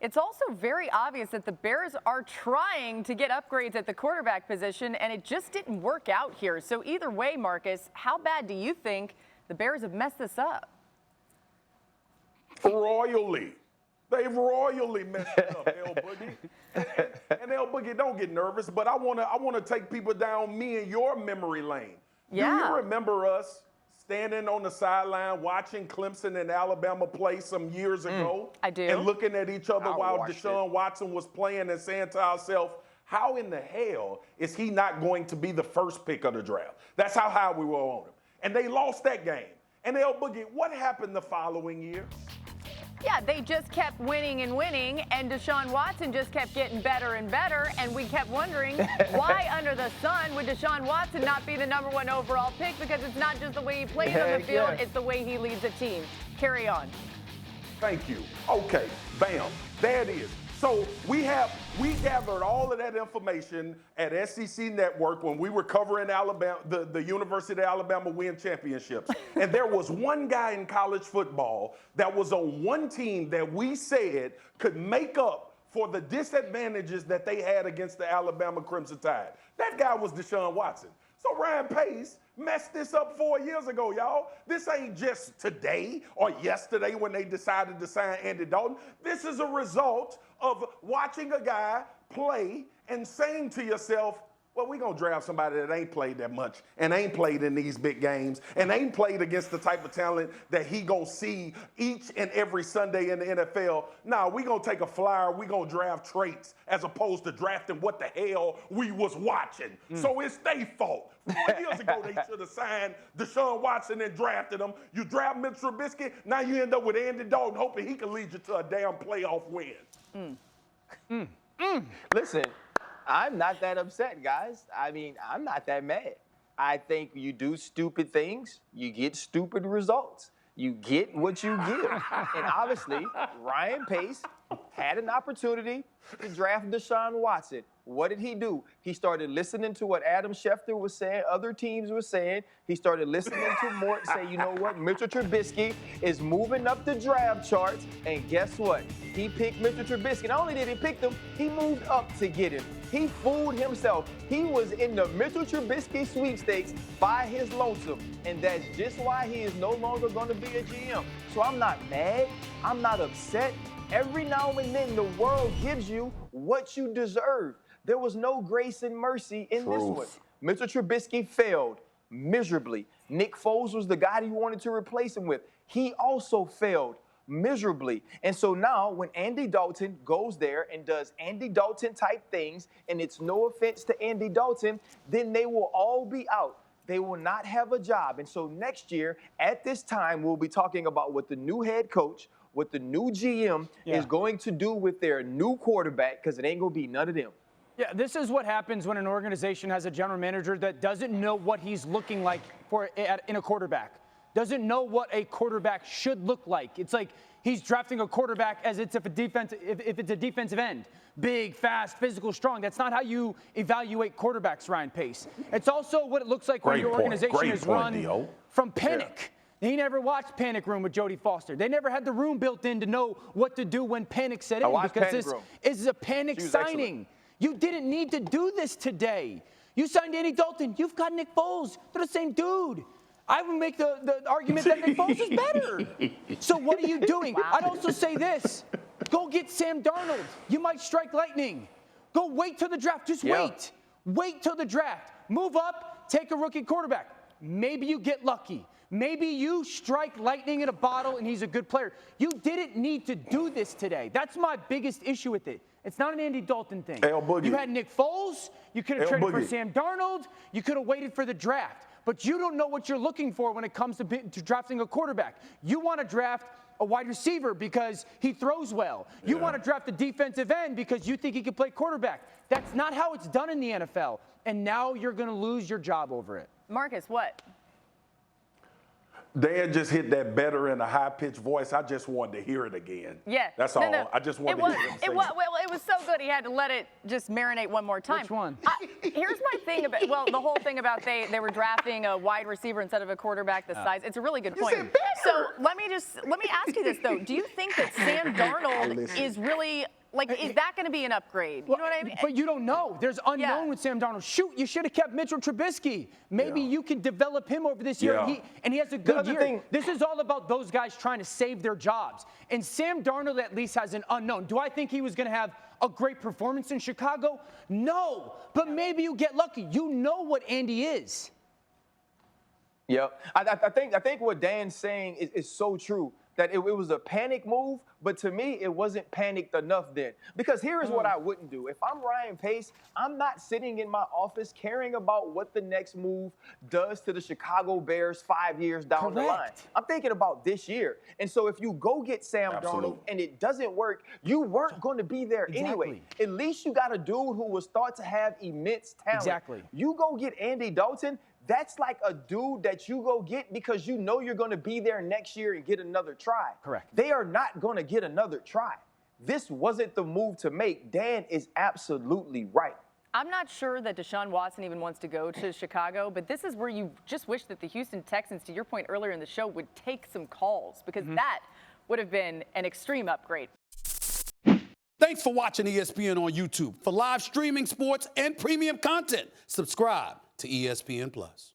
It's also very obvious that the Bears are trying to get upgrades at the quarterback position, and it just didn't work out here. So either way, Marcus, how bad do you think the Bears have messed this up? Royally. They've royally messed it up, El Boogie. And El Boogie, don't get nervous, but I wanna take people down me and your memory lane. Yeah. Do you remember us standing on the sideline watching Clemson and Alabama play some years ago? I do. And looking at each other while watched Deshaun Watson was playing and saying to ourselves, how in the hell is he not going to be the first pick of the draft? That's how high we were on him. And they lost that game. And El Boogie, what happened the following year? Yeah, they just kept winning and winning, and Deshaun Watson just kept getting better and better, and we kept wondering why under the sun would Deshaun Watson not be the #1 overall pick, because it's not just the way he plays on the field, it's the way he leads a team. Carry on. Thank you. Okay, bam, there it is. So we gathered all of that information at SEC Network when we were covering Alabama, the University of Alabama win championships. And there was one guy in college football that was on one team that we said could make up for the disadvantages that they had against the Alabama Crimson Tide. That guy was Deshaun Watson. So Ryan Pace messed this up 4 years ago, y'all. This ain't just today or yesterday when they decided to sign Andy Dalton. This is a result of watching a guy play and saying to yourself, well, we're going to draft somebody that ain't played that much and ain't played in these big games and ain't played against the type of talent that he going to see each and every Sunday in the NFL. Nah, we're going to take a flyer. We're going to draft traits as opposed to drafting what the hell we was watching. So it's their fault. 4 years ago, they should have signed Deshaun Watson and drafted him. You draft Mitch Trubisky, now you end up with Andy Dalton hoping he can lead you to a damn playoff win. Listen, I'm not that upset, guys. I mean, I'm not that mad. I think you do stupid things, you get stupid results. You get what you give. And obviously, Ryan Pace had an opportunity to draft Deshaun Watson. What did he do? He started listening to what Adam Schefter was saying, other teams were saying. He started listening to Mort say, you know what, Mitchell Trubisky is moving up the draft charts. And guess what? He picked Mitchell Trubisky. Not only did he pick him, he moved up to get him. He fooled himself. He was in the Mitchell Trubisky sweepstakes by his lonesome. And that's just why he is no longer going to be a GM. So I'm not mad. I'm not upset. Every now and then, the world gives you what you deserve. There was no grace and mercy in this one. Mitchell Trubisky failed miserably. Nick Foles was the guy that you wanted to replace him with. He also failed miserably. And so now when Andy Dalton goes there and does Andy Dalton type things, and it's no offense to Andy Dalton, then they will all be out. They will not have a job. And so next year at this time, we'll be talking about what the new head coach, what the new GM is going to do with their new quarterback, because it ain't going to be none of them. Yeah, this is what happens when an organization has a general manager that doesn't know what he's looking like in a quarterback, doesn't know what a quarterback should look like. It's like he's drafting a quarterback as if it's a defensive end. Big, fast, physical, strong. That's not how you evaluate quarterbacks, Ryan Pace. It's also what it looks like when your organization is run from panic. He never watched Panic Room with Jodie Foster. They never had the room built in to know what to do when panic set in, because this is a panic signing. Excellent. You didn't need to do this today. You signed Andy Dalton. You've got Nick Foles. They're the same dude. I would make the argument that Nick Foles is better. So what are you doing? I'd also say this. Go get Sam Darnold. You might strike lightning. Go wait till the draft. Just wait. Wait till the draft. Move up. Take a rookie quarterback. Maybe you get lucky. Maybe you strike lightning in a bottle and he's a good player. You didn't need to do this today. That's my biggest issue with it. It's not an Andy Dalton thing. You had Nick Foles. You could have traded for Sam Darnold. You could have waited for the draft. But you don't know what you're looking for when it comes to drafting a quarterback. You want to draft a wide receiver because he throws well. You want to draft a defensive end because you think he can play quarterback. That's not how it's done in the NFL. And now you're going to lose your job over it. Marcus, what? Dan just hit that better in a high-pitched voice. I just wanted to hear it again. Yeah. That's all. I just wanted to hear him say it was so good he had to let it just marinate one more time. Which one? Here's my thing about, the whole thing about they were drafting a wide receiver instead of a quarterback the size. It's a really good point. So let me ask you this though. Do you think that Sam Darnold is really is that going to be an upgrade? You know what I mean? But you don't know. There's unknown with Sam Darnold. Shoot, you should have kept Mitchell Trubisky. Maybe you can develop him over this year, and he has a good year. This is all about those guys trying to save their jobs. And Sam Darnold at least has an unknown. Do I think he was going to have a great performance in Chicago? No. But maybe you get lucky. You know what Andy is. Yep. I think what Dan's saying is so true. That it was a panic move, but to me, it wasn't panicked enough then. Because here is what I wouldn't do. If I'm Ryan Pace, I'm not sitting in my office caring about what the next move does to the Chicago Bears 5 years down the line. I'm thinking about this year. And so if you go get Sam Darnold and it doesn't work, you weren't going to be there anyway. At least you got a dude who was thought to have immense talent. You go get Andy Dalton. That's like a dude that you go get because you know you're going to be there next year and get another try. Correct. They are not going to get another try. This wasn't the move to make. Dan is absolutely right. I'm not sure that Deshaun Watson even wants to go to Chicago, but this is where you just wish that the Houston Texans, to your point earlier in the show, would take some calls because that would have been an extreme upgrade. Thanks for watching ESPN on YouTube. For live streaming, sports, and premium content, subscribe to ESPN+.